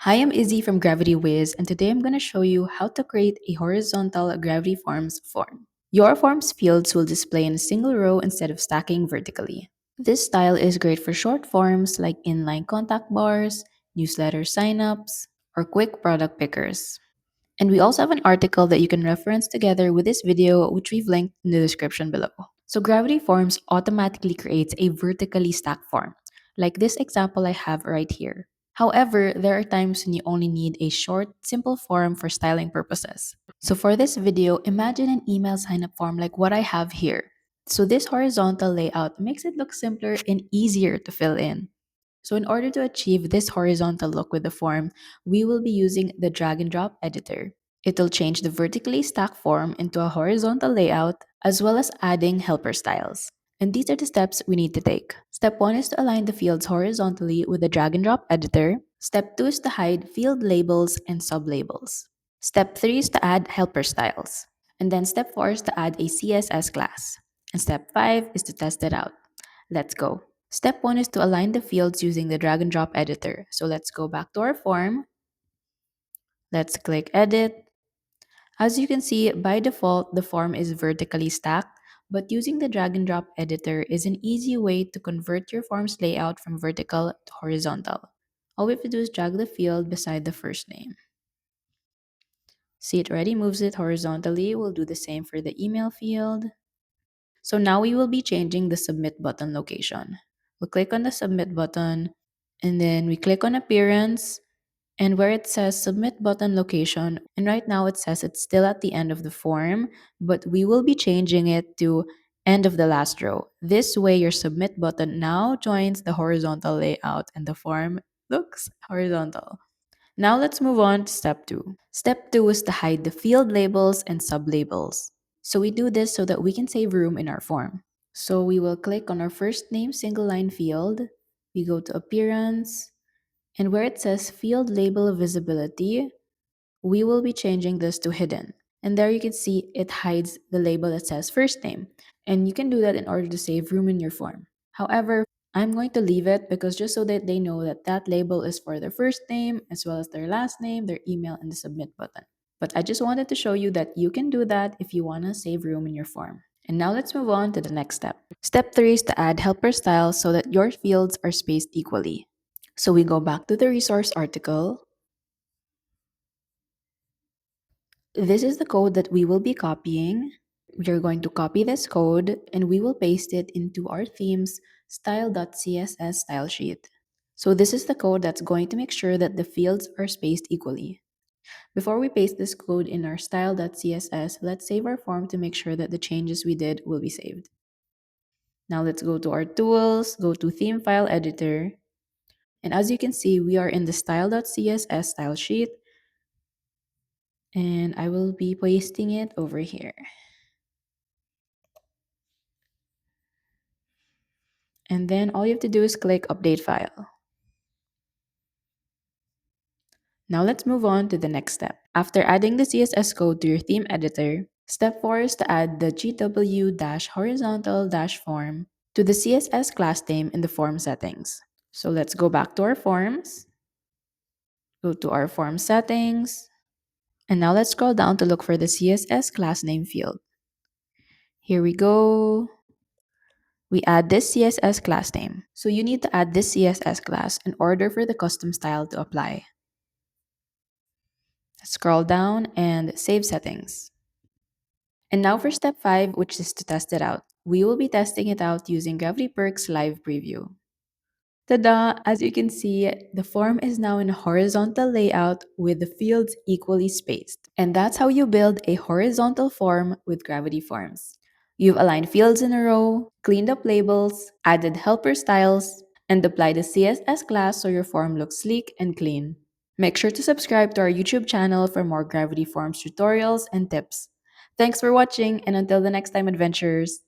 Hi, I'm Izzy from Gravity Wiz, and today I'm going to show you how to create a horizontal gravity forms form. Your forms fields will display in a single row instead of stacking vertically. This style is great for short forms like inline contact bars, newsletter signups, or quick product pickers. And we also have an article that you can reference together with this video, which we've linked in the description below. So Gravity Forms automatically creates a vertically stacked form, like this example I have right here. However, there are times when you only need a short, simple form for styling purposes. So for this video, imagine an email sign-up form like what I have here. So this horizontal layout makes it look simpler and easier to fill in. So in order to achieve this horizontal look with the form, we will be using the drag and drop editor. It'll change the vertically stacked form into a horizontal layout as well as adding helper styles. And these are the steps we need to take. Step 1 is to align the fields horizontally with the drag and drop editor. Step 2 is to hide field labels and sublabels. Step 3 is to add helper styles. And then step 4 is to add a CSS class. And step 5 is to test it out. Let's go. Step 1 is to align the fields using the drag and drop editor. So let's go back to our form. Let's click edit. As you can see, by default, the form is vertically stacked, but using the drag and drop editor is an easy way to convert your form's layout from vertical to horizontal. All we have to do is drag the field beside the first name. See, it already moves it horizontally. We'll do the same for the email field. So now we will be changing the submit button location. We'll click on the submit button and then we click on appearance and where it says submit button location, and right now it says it's still at the end of the form, but we will be changing it to end of the last row. This way your submit button now joins the horizontal layout and the form looks horizontal. Now let's move on to step 2. Step 2 is to hide the field labels and sublabels. So we do this so that we can save room in our form. So we will click on our first name single line field. We go to appearance, and where it says field label visibility, we will be changing this to hidden. And there you can see it hides the label that says first name. And you can do that in order to save room in your form. However, I'm going to leave it because just so that they know that that label is for their first name as well as their last name, their email, and the submit button. But I just wanted to show you that you can do that if you want to save room in your form. And now let's move on to the next step. Step 3 is to add helper styles so that your fields are spaced equally. So we go back to the resource article. This is the code that we will be copying. We are going to copy this code and we will paste it into our theme's style.css style sheet. So this is the code that's going to make sure that the fields are spaced equally. Before we paste this code in our style.css, let's save our form to make sure that the changes we did will be saved. Now let's go to our tools, go to theme file editor. And as you can see, we are in the style.css style sheet. And I will be pasting it over here. And then all you have to do is click update file. Now let's move on to the next step. After adding the CSS code to your theme editor, step 4 is to add the GW-horizontal-form to the CSS class name in the form settings. So let's go back to our forms, go to our form settings, and now let's scroll down to look for the CSS class name field. Here we go. We add this CSS class name. So you need to add this CSS class in order for the custom style to apply. Scroll down and save settings. And now for step 5, which is to test it out. We will be testing it out using Gravity Perks Live Preview. Tada! As you can see, the form is now in a horizontal layout with the fields equally spaced. And that's how you build a horizontal form with Gravity Forms. You've aligned fields in a row, cleaned up labels, added helper styles, and applied a CSS class so your form looks sleek and clean. Make sure to subscribe to our YouTube channel for more Gravity Forms tutorials and tips. Thanks for watching, and until the next time, adventurers!